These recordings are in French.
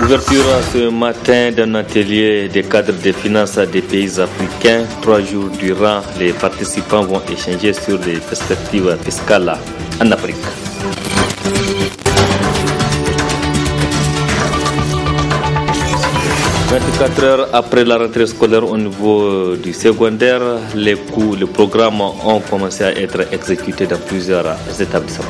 Ouverture ce matin d'un atelier des cadres des finances des pays africains. 3 jours durant, les participants vont échanger sur les perspectives fiscales en Afrique. « 24 heures après la rentrée scolaire au niveau du secondaire, les programmes ont commencé à être exécutés dans plusieurs établissements.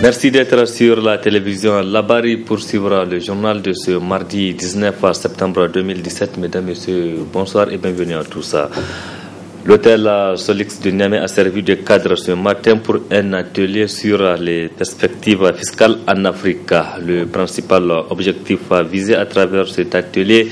Merci d'être sur la télévision Labari pour suivre le journal de ce mardi 19 septembre 2017. Mesdames, Messieurs, bonsoir et bienvenue à tous. L'hôtel Solix de Niamey a servi de cadre ce matin pour un atelier sur les perspectives fiscales en Afrique. Le principal objectif visé à travers cet atelier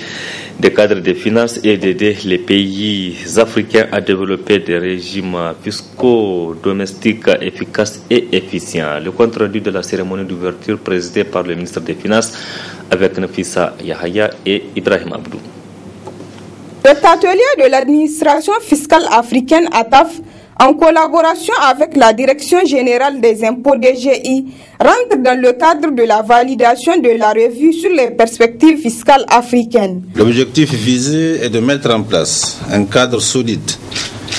des cadres des finances est d'aider les pays africains à développer des régimes fiscaux domestiques efficaces et efficients. Le compte rendu de la cérémonie d'ouverture présidée par le ministre des Finances avec Nafissa Yahaya et Ibrahim Abdou. Cet atelier de l'administration fiscale africaine ATAF, en collaboration avec la Direction générale des impôts DGI, rentre dans le cadre de la validation de la revue sur les perspectives fiscales africaines. L'objectif visé est de mettre en place un cadre solide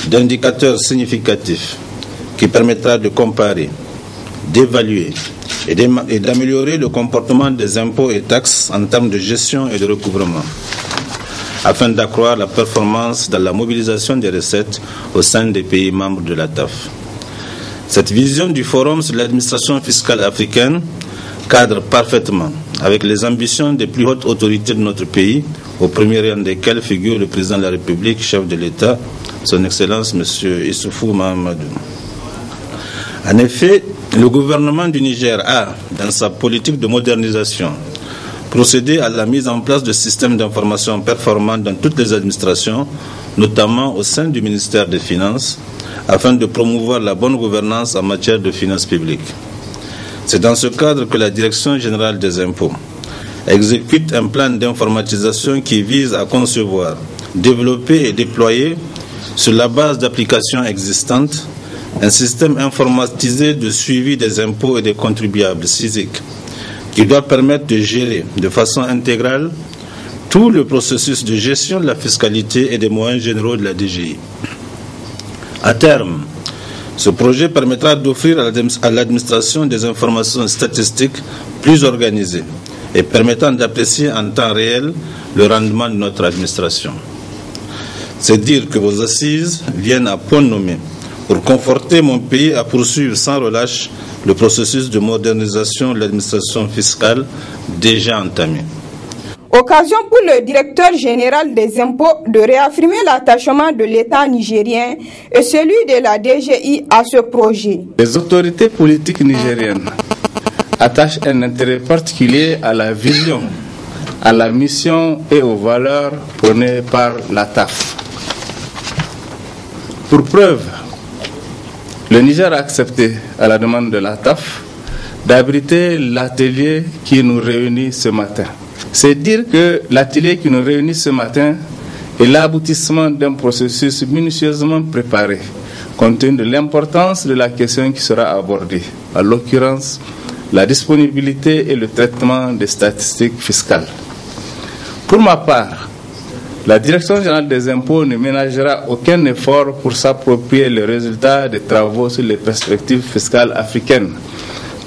d'indicateurs significatifs qui permettra de comparer, d'évaluer et d'améliorer le comportement des impôts et taxes en termes de gestion et de recouvrement, afin d'accroître la performance dans la mobilisation des recettes au sein des pays membres de la TAF. Cette vision du Forum sur l'administration fiscale africaine cadre parfaitement avec les ambitions des plus hautes autorités de notre pays, au premier rang desquelles figure le président de la République, chef de l'État, son Excellence M. Issoufou Mahamadou. En effet, le gouvernement du Niger a, dans sa politique de modernisation, procéder à la mise en place de systèmes d'information performants dans toutes les administrations, notamment au sein du ministère des Finances, afin de promouvoir la bonne gouvernance en matière de finances publiques. C'est dans ce cadre que la Direction générale des impôts exécute un plan d'informatisation qui vise à concevoir, développer et déployer, sur la base d'applications existantes, un système informatisé de suivi des impôts et des contribuables physiques, qui doit permettre de gérer de façon intégrale tout le processus de gestion de la fiscalité et des moyens généraux de la DGI. À terme, ce projet permettra d'offrir à l'administration des informations statistiques plus organisées et permettant d'apprécier en temps réel le rendement de notre administration. C'est dire que vos assises viennent à point nommé pour conforter mon pays à poursuivre sans relâche le processus de modernisation de l'administration fiscale déjà entamé. Occasion pour le directeur général des impôts de réaffirmer l'attachement de l'État nigérien et celui de la DGI à ce projet. Les autorités politiques nigériennes attachent un intérêt particulier à la vision, à la mission et aux valeurs prônées par la TAF. Pour preuve, le Niger a accepté, à la demande de la TAF, d'abriter l'atelier qui nous réunit ce matin. C'est dire que l'atelier qui nous réunit ce matin est l'aboutissement d'un processus minutieusement préparé, compte tenu de l'importance de la question qui sera abordée, en l'occurrence la disponibilité et le traitement des statistiques fiscales. Pour ma part, la Direction générale des impôts ne ménagera aucun effort pour s'approprier les résultats des travaux sur les perspectives fiscales africaines,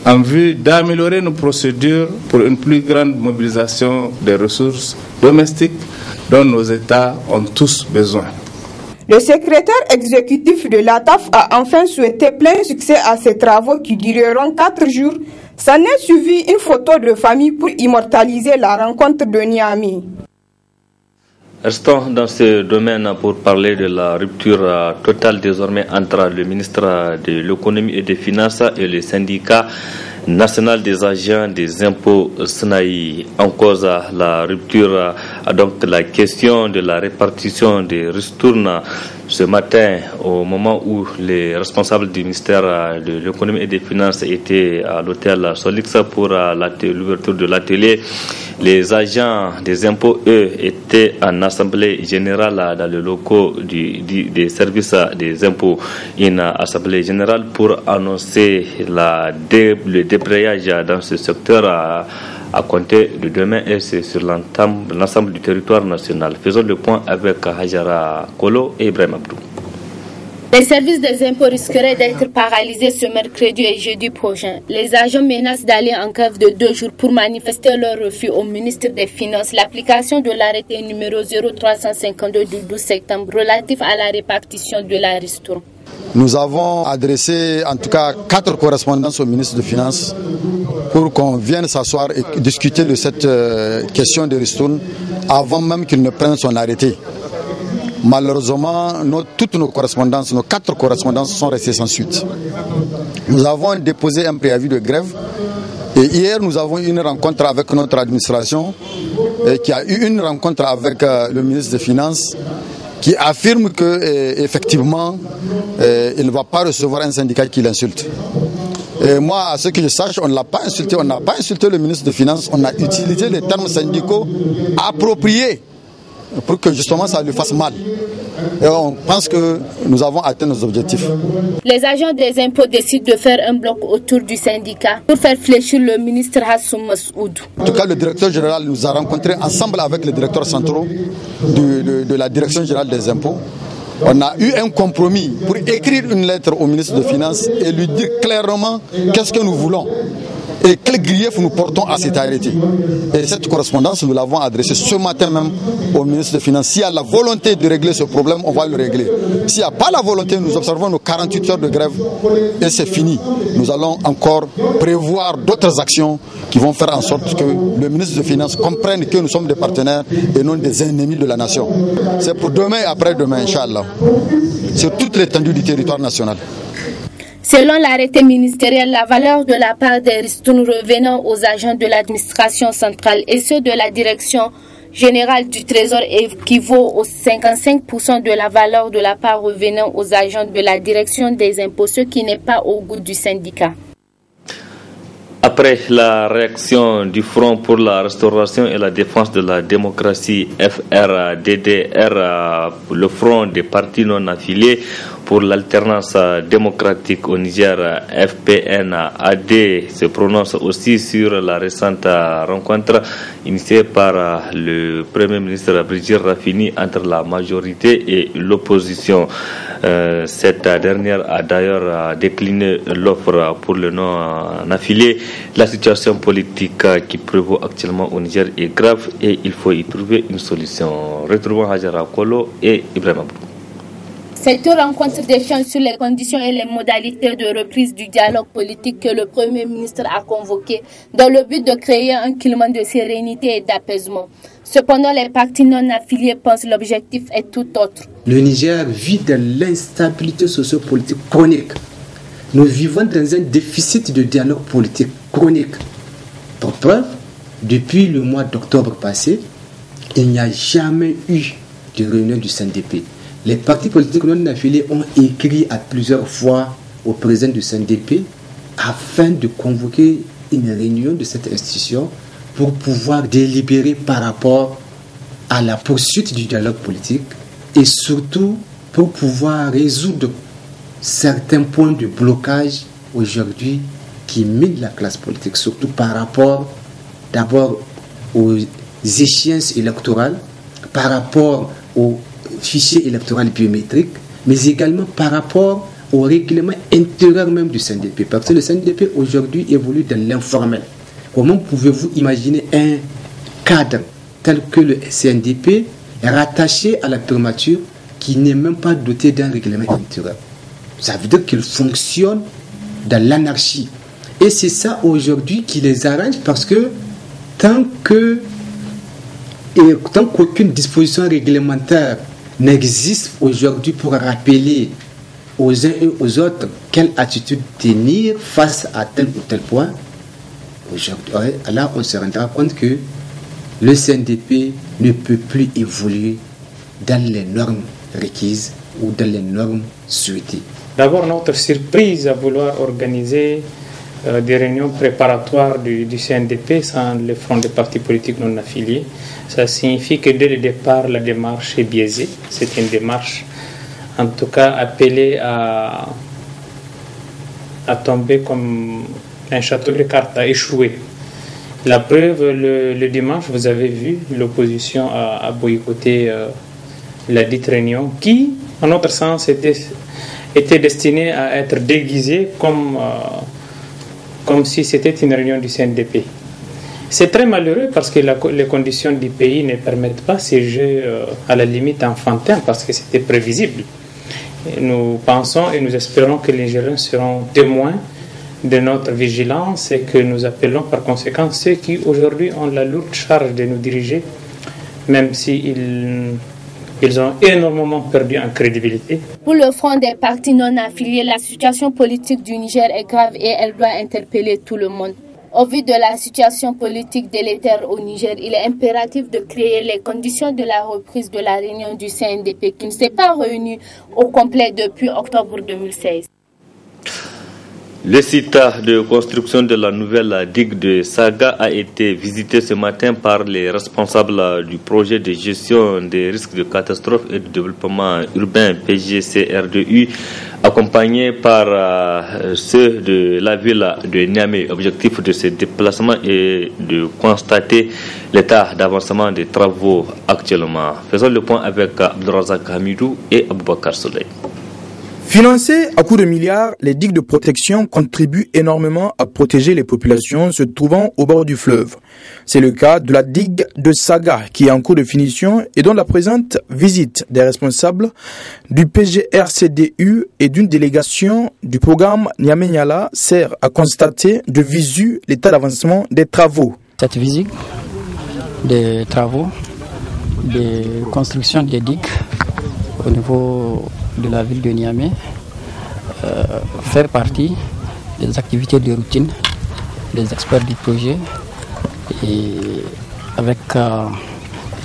en vue d'améliorer nos procédures pour une plus grande mobilisation des ressources domestiques dont nos États ont tous besoin. Le secrétaire exécutif de l'ATAF a enfin souhaité plein succès à ces travaux qui dureront 4 jours. S'en est suivi une photo de famille pour immortaliser la rencontre de Niamey. Restons dans ce domaine pour parler de la rupture totale désormais entre le ministre de l'économie et des finances et le syndicat national des agents des impôts SNAI. En cause la rupture, donc la question de la répartition des ristournes ce matin, au moment où les responsables du ministère de l'économie et des finances étaient à l'hôtel Solix pour l'ouverture de l'atelier. Les agents des impôts, eux, étaient en assemblée générale dans le locaux des services des impôts, une assemblée générale pour annoncer le débrayage dans ce secteur à compter de demain, et c'est sur l'ensemble du territoire national. Faisons le point avec Hajara Kolo et Ibrahim Abdou. Les services des impôts risqueraient d'être paralysés ce mercredi et jeudi prochain. Les agents menacent d'aller en grève de 2 jours pour manifester leur refus au ministre des Finances l'application de l'arrêté numéro 0352 du 12 septembre relatif à la répartition de la ristourne. Nous avons adressé en tout cas 4 correspondances au ministre des Finances pour qu'on vienne s'asseoir et discuter de cette question de ristourne avant même qu'il ne prenne son arrêté. Malheureusement, toutes nos correspondances, nos 4 correspondances sont restées sans suite. Nous avons déposé un préavis de grève et hier nous avons eu une rencontre avec notre administration qui a eu une rencontre avec le ministre des Finances qui affirme qu'effectivement il ne va pas recevoir un syndicat qui l'insulte. Et moi, à ce que je sache, on ne l'a pas insulté, on n'a pas insulté le ministre des Finances, on a utilisé les termes syndicaux appropriés pour que justement ça lui fasse mal. Et on pense que nous avons atteint nos objectifs. Les agents des impôts décident de faire un bloc autour du syndicat pour faire fléchir le ministre Hassoum Massoud. En tout cas, le directeur général nous a rencontrés ensemble avec les directeurs centraux de la direction générale des impôts. On a eu un compromis pour écrire une lettre au ministre des Finances et lui dire clairement qu'est-ce que nous voulons et quel grief nous portons à cet arrêté. Et cette correspondance, nous l'avons adressée ce matin même au ministre des Finances. S'il y a la volonté de régler ce problème, on va le régler. S'il n'y a pas la volonté, nous observons nos 48 heures de grève et c'est fini. Nous allons encore prévoir d'autres actions qui vont faire en sorte que le ministre des Finances comprenne que nous sommes des partenaires et non des ennemis de la nation. C'est pour demain et après-demain, Inch'Allah, sur toute l'étendue du territoire national. Selon l'arrêté ministériel, la valeur de la part des ristournes revenant aux agents de l'administration centrale et ceux de la direction générale du Trésor équivaut aux 55% de la valeur de la part revenant aux agents de la direction des impôts, ce qui n'est pas au goût du syndicat. Après la réaction du Front pour la restauration et la défense de la démocratie FRDDR, le Front des partis non affiliés pour l'alternance démocratique au Niger, FPN-AD, se prononce aussi sur la récente rencontre initiée par le Premier ministre Brigitte Raffini entre la majorité et l'opposition. Cette dernière a d'ailleurs décliné l'offre pour le non-affilié. La situation politique qui prévaut actuellement au Niger est grave et il faut y trouver une solution. Retrouvons Hajara Kolo et Ibrahim Abdou. Cette rencontre d'échange sur les conditions et les modalités de reprise du dialogue politique que le Premier ministre a convoqué dans le but de créer un climat de sérénité et d'apaisement. Cependant, les partis non affiliés pensent que l'objectif est tout autre. Le Niger vit de l'instabilité sociopolitique chronique. Nous vivons dans un déficit de dialogue politique chronique. Pour preuve, depuis le mois d'octobre passé, il n'y a jamais eu de réunion du CNDP. Les partis politiques non affiliés ont écrit à plusieurs fois au président du CNDP afin de convoquer une réunion de cette institution pour pouvoir délibérer par rapport à la poursuite du dialogue politique et surtout pour pouvoir résoudre certains points de blocage aujourd'hui qui minent la classe politique, surtout par rapport d'abord aux échéances électorales, par rapport aux fichier électoral biométrique, mais également par rapport au règlement intérieur même du CNDP. Parce que le CNDP aujourd'hui évolue dans l'informel. Comment pouvez-vous imaginer un cadre tel que le CNDP rattaché à la primature qui n'est même pas doté d'un règlement intérieur? Ça veut dire qu'il fonctionne dans l'anarchie. Et c'est ça aujourd'hui qui les arrange parce que tant qu'aucune disposition réglementaire n'existe aujourd'hui pour rappeler aux uns et aux autres quelle attitude tenir face à tel ou tel point, aujourd'hui, là on se rendra compte que le CNDP ne peut plus évoluer dans les normes requises ou dans les normes souhaitées. D'abord, notre surprise à vouloir organiser des réunions préparatoires du CNDP sans le front des partis politiques non affiliés. Ça signifie que dès le départ, la démarche est biaisée. C'est une démarche, en tout cas, appelée à tomber comme un château de cartes, à échouer. La preuve, le dimanche, vous avez vu, l'opposition a boycotté la dite réunion qui, en notre sens, était destinée à être déguisée comme si c'était une réunion du CNDP. C'est très malheureux parce que les conditions du pays ne permettent pas ces jeux à la limite enfantins parce que c'était prévisible. Et nous pensons et nous espérons que les Nigériens seront témoins de notre vigilance et que nous appelons par conséquent ceux qui aujourd'hui ont la lourde charge de nous diriger, même s'ils ont énormément perdu en crédibilité. Pour le front des partis non affiliés, la situation politique du Niger est grave et elle doit interpeller tout le monde. Au vu de la situation politique délétère au Niger, il est impératif de créer les conditions de la reprise de la réunion du CNDP qui ne s'est pas réunie au complet depuis octobre 2016. Le site de construction de la nouvelle digue de Saga a été visité ce matin par les responsables du projet de gestion des risques de catastrophe et de développement urbain PGCRDU, accompagnés par ceux de la ville de Niamey. L'objectif de ce déplacement est de constater l'état d'avancement des travaux actuellement. Faisons le point avec Abdourazak Hamidou et Aboubakar Soleil. Financées à coups de milliards, les digues de protection contribuent énormément à protéger les populations se trouvant au bord du fleuve. C'est le cas de la digue de Saga qui est en cours de finition et dont la présente visite des responsables du PGRCDU et d'une délégation du programme Niamey-Niala sert à constater de visu l'état d'avancement des travaux. Cette visite des travaux de construction des digues au niveau de la ville de Niamey fait partie des activités de routine des experts du projet et avec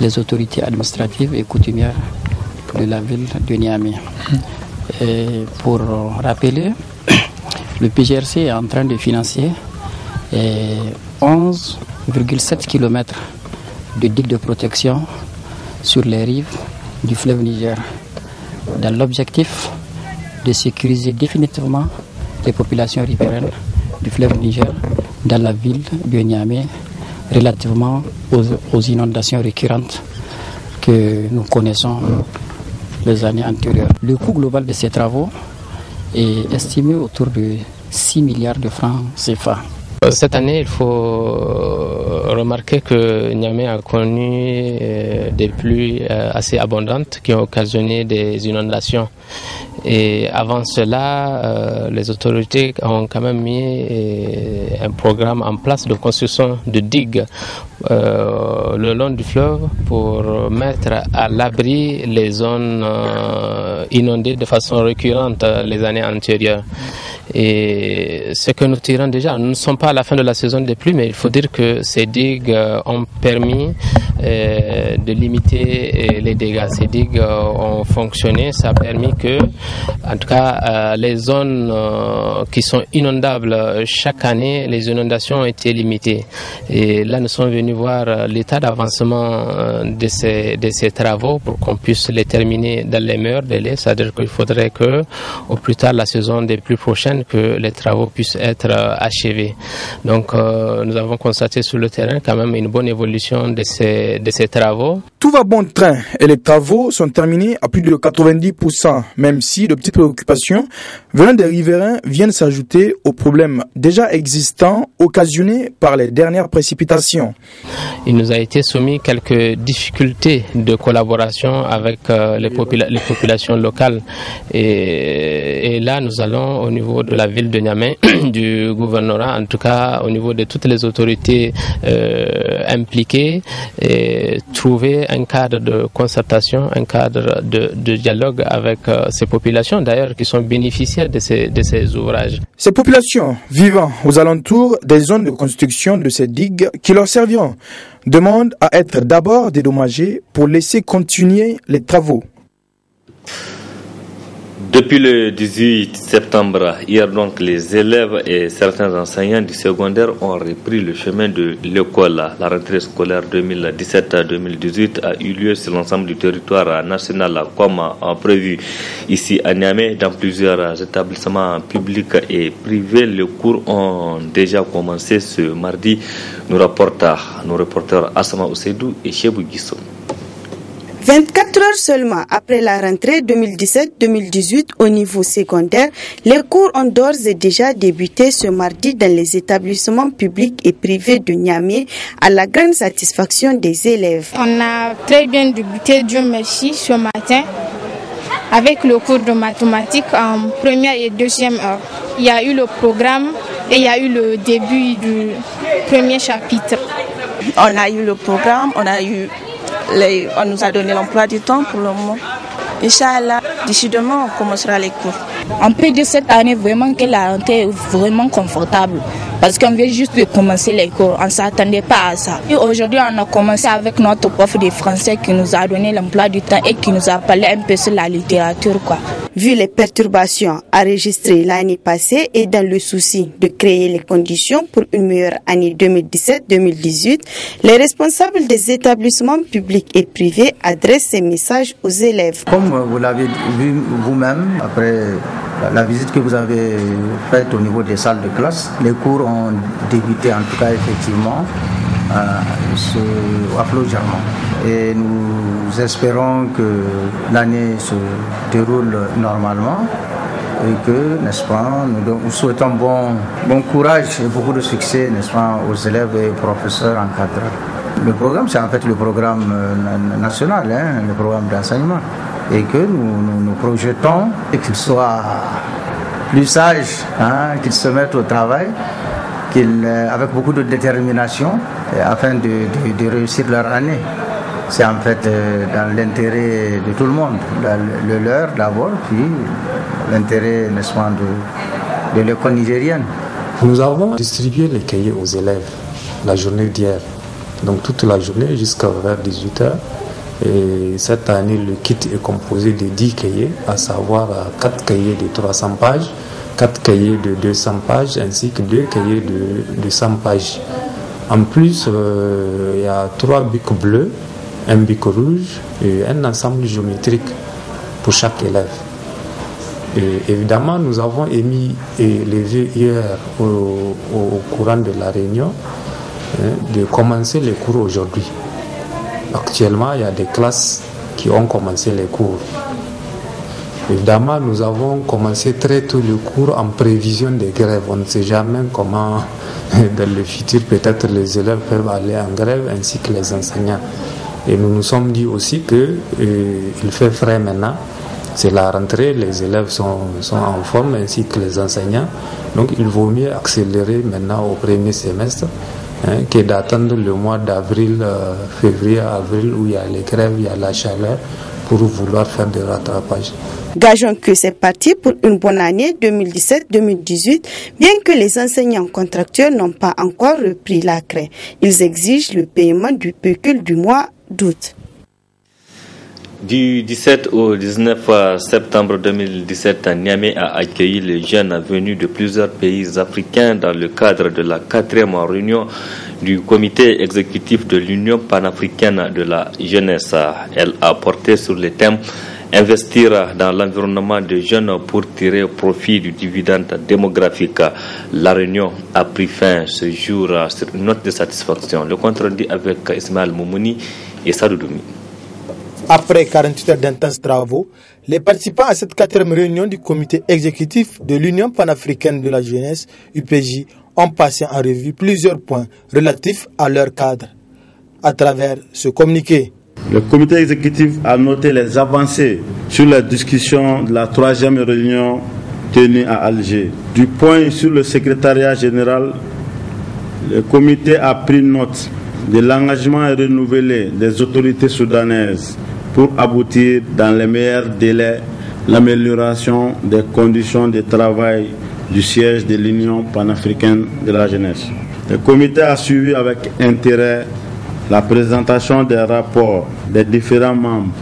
les autorités administratives et coutumières de la ville de Niamey. Et pour rappeler, le PGRC est en train de financer 11,7 km de digues de protection sur les rives du fleuve Niger, dans l'objectif de sécuriser définitivement les populations riveraines du fleuve Niger dans la ville de Niamey relativement aux inondations récurrentes que nous connaissons les années antérieures. Le coût global de ces travaux est estimé autour de 6 milliards de francs CFA. Cette année, il faut remarquer que Niamey a connu des pluies assez abondantes qui ont occasionné des inondations. Et avant cela, les autorités ont quand même mis un programme en place de construction de digues le long du fleuve pour mettre à l'abri les zones inondées de façon récurrente les années antérieures. Et ce que nous tirons déjà, nous ne sommes pas à la fin de la saison des pluies, mais il faut dire que ces digues ont permis de limiter les dégâts. Ces digues ont fonctionné, ça a permis que, en tout cas, les zones qui sont inondables chaque année, les inondations ont été limitées. Et là, nous sommes venus voir l'état d'avancement de ces travaux pour qu'on puisse les terminer dans les meilleurs délais. C'est-à-dire qu'il faudrait que, au plus tard, la saison des pluies prochaines, que les travaux puissent être achevés. Donc, nous avons constaté sur le terrain quand même une bonne évolution de ces travaux. Tout va bon train et les travaux sont terminés à plus de 90%, même si de petites préoccupations venant des riverains viennent s'ajouter aux problèmes déjà existants occasionnés par les dernières précipitations. Il nous a été soumis quelques difficultés de collaboration avec les populations locales. Et là, nous allons au niveau de la ville de Niamey, du gouvernorat, en tout cas au niveau de toutes les autorités impliquées, et trouver un cadre de concertation, un cadre de dialogue avec ces populations d'ailleurs qui sont bénéficiaires de ces ouvrages. Ces populations vivant aux alentours des zones de construction de ces digues qui leur serviront demandent à être d'abord dédommagées pour laisser continuer les travaux. Depuis le 18 septembre, hier donc, les élèves et certains enseignants du secondaire ont repris le chemin de l'école. La rentrée scolaire 2017-2018 a eu lieu sur l'ensemble du territoire national comme prévu ici à Niamey. Dans plusieurs établissements publics et privés, les cours ont déjà commencé ce mardi, nous rapportent nos reporters Asama Oseidou et Chebou Guisson. 24 heures seulement après la rentrée 2017-2018 au niveau secondaire, les cours ont d'ores et déjà débuté ce mardi dans les établissements publics et privés de Niamey à la grande satisfaction des élèves. On a très bien débuté, Dieu merci, ce matin avec le cours de mathématiques en première et deuxième heure. Il y a eu le programme et il y a eu le début du premier chapitre. On a eu le programme, on nous a donné l'emploi du temps pour le moment. Inch'Allah, d'ici demain, on commencera les cours. On peut dire cette année vraiment que la rentrée est vraiment confortable parce qu'on vient juste de commencer les cours. On ne s'attendait pas à ça. Et aujourd'hui, on a commencé avec notre prof de français qui nous a donné l'emploi du temps et qui nous a parlé un peu sur la littérature, quoi. Vu les perturbations enregistrées l'année passée et dans le souci de créer les conditions pour une meilleure année 2017-2018, les responsables des établissements publics et privés adressent ces messages aux élèves. Comme vous l'avez vu vous-même, après la visite que vous avez faite au niveau des salles de classe, les cours ont débuté en tout cas effectivement applaudissamment. Et nous espérons que l'année se déroule normalement et que, n'est-ce pas, nous souhaitons bon courage et beaucoup de succès, n'est-ce pas, aux élèves et aux professeurs encadreurs. Le programme, c'est en fait le programme national, le programme d'enseignement, et que nous projetons qu'ils soient plus sages, qu'ils se mettent au travail, avec beaucoup de détermination, afin de réussir leur année. C'est en fait dans l'intérêt de tout le monde, le leur d'abord, puis l'intérêt, n'est-ce pas, de l'école nigérienne. Nous avons distribué les cahiers aux élèves la journée d'hier, donc toute la journée jusqu'à vers 18h. Et cette année, le kit est composé de 10 cahiers, à savoir 4 cahiers de 300 pages, 4 cahiers de 200 pages, ainsi que 2 cahiers de 100 pages. En plus, il y a 3 bics bleus, un bic rouge et un ensemble géométrique pour chaque élève. Et évidemment, nous avons émis les vœux hier au courant de la réunion de commencer les cours aujourd'hui. Actuellement, il y a des classes qui ont commencé les cours. Évidemment, nous avons commencé très tôt le cours en prévision des grèves. On ne sait jamais comment, dans le futur, peut-être les élèves peuvent aller en grève, ainsi que les enseignants. Et nous nous sommes dit aussi qu'il fait frais maintenant. C'est la rentrée, les élèves sont en forme, ainsi que les enseignants. Donc, il vaut mieux accélérer maintenant au premier semestre que d'attendre le mois d'avril, février, avril, où il y a les grèves, il y a la chaleur, pour vouloir faire des rattrapages. Gageons que c'est parti pour une bonne année 2017-2018, bien que les enseignants contractuels n'ont pas encore repris la craie. Ils exigent le paiement du pécule du mois d'août. Du 17 au 19 septembre 2017, Niamey a accueilli les jeunes venus de plusieurs pays africains dans le cadre de la 4e réunion du comité exécutif de l'Union panafricaine de la jeunesse. Elle a porté sur le thème « Investir dans l'environnement des jeunes pour tirer profit du dividende démographique ». La réunion a pris fin ce jour sur une note de satisfaction. Le compte rendu avec Ismaël Moumouni et Sadoudoumi. Après 48 heures d'intenses travaux, les participants à cette 4e réunion du comité exécutif de l'Union panafricaine de la jeunesse, UPJ, ont passé en revue plusieurs points relatifs à leur cadre. À travers ce communiqué, le comité exécutif a noté les avancées sur la discussion de la 3e réunion tenue à Alger. Du point sur le secrétariat général, le comité a pris note de l'engagement renouvelé des autorités soudanaises pour aboutir dans les meilleurs délais l'amélioration des conditions de travail du siège de l'Union panafricaine de la jeunesse. Le comité a suivi avec intérêt la présentation des rapports des différents membres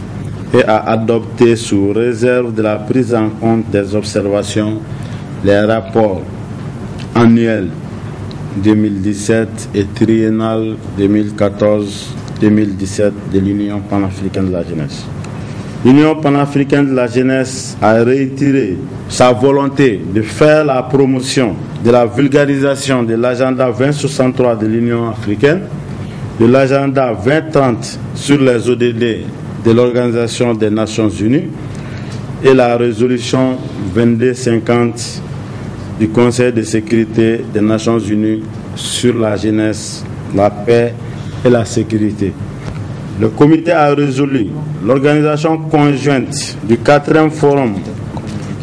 et a adopté sous réserve de la prise en compte des observations les rapports annuels 2017 et triennal 2014-2017 de l'Union panafricaine de la jeunesse. L'Union panafricaine de la jeunesse a réitéré sa volonté de faire la promotion de la vulgarisation de l'agenda 2063 de l'Union africaine, de l'agenda 2030 sur les ODD de l'Organisation des Nations Unies et la résolution 2250 du Conseil de sécurité des Nations Unies sur la jeunesse, la paix et la sécurité. Le comité a résolu l'organisation conjointe du 4e forum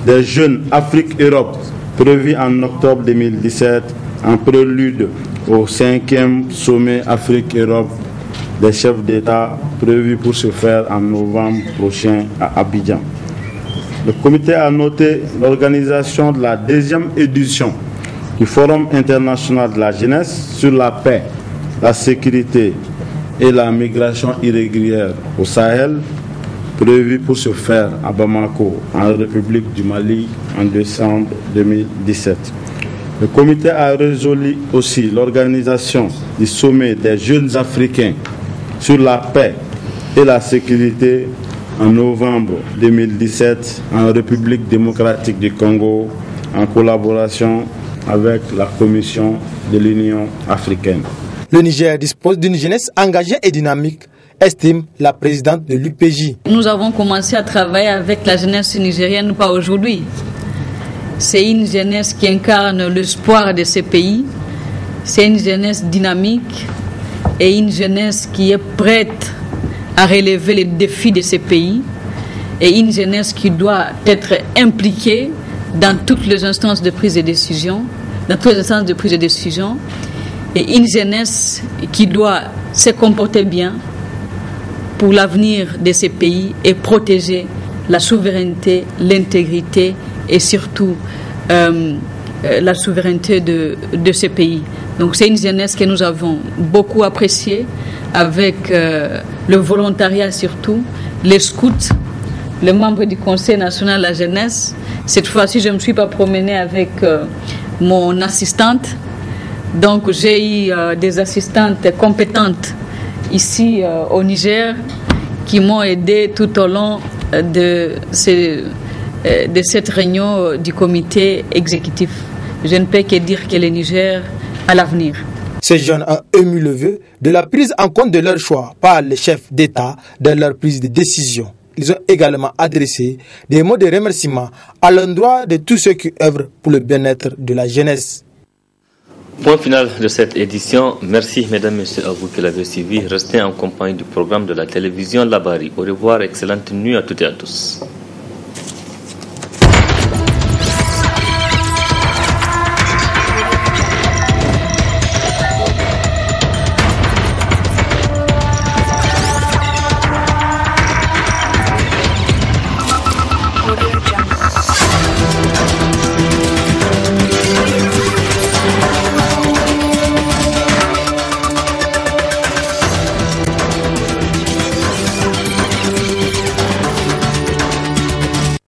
des jeunes Afrique-Europe prévu en octobre 2017 en prélude au 5e sommet Afrique-Europe des chefs d'État prévu pour se faire en novembre prochain à Abidjan. Le comité a noté l'organisation de la 2e édition du Forum international de la jeunesse sur la paix, la sécurité et la migration irrégulière au Sahel, prévu pour se faire à Bamako, en République du Mali, en décembre 2017. Le comité a résolu aussi l'organisation du sommet des jeunes Africains sur la paix et la sécurité en novembre 2017 en République démocratique du Congo, en collaboration avec la Commission de l'Union africaine. Le Niger dispose d'une jeunesse engagée et dynamique, estime la présidente de l'UPJ. Nous avons commencé à travailler avec la jeunesse nigérienne, pas aujourd'hui. C'est une jeunesse qui incarne l'espoir de ce pays. C'est une jeunesse dynamique et une jeunesse qui est prête à relever les défis de ce pays. Et une jeunesse qui doit être impliquée dans toutes les instances de prise de décision, et une jeunesse qui doit se comporter bien pour l'avenir de ces pays et protéger la souveraineté, l'intégrité et surtout la souveraineté de ces pays. Donc c'est une jeunesse que nous avons beaucoup appréciée avec le volontariat surtout, les scouts, les membres du Conseil national de la jeunesse. Cette fois-ci, je ne me suis pas promenée avec mon assistante. Donc j'ai eu des assistantes compétentes ici au Niger qui m'ont aidé tout au long de cette réunion du comité exécutif. Je ne peux que dire que le Niger a l'avenir. Ces jeunes ont ému le vœu de la prise en compte de leur choix par les chefs d'État dans leur prise de décision. Ils ont également adressé des mots de remerciement à l'endroit de tous ceux qui œuvrent pour le bien-être de la jeunesse. Point final de cette édition. Merci mesdames et messieurs à vous qui l'avez suivi. Restez en compagnie du programme de la télévision Labari. Au revoir, excellente nuit à toutes et à tous.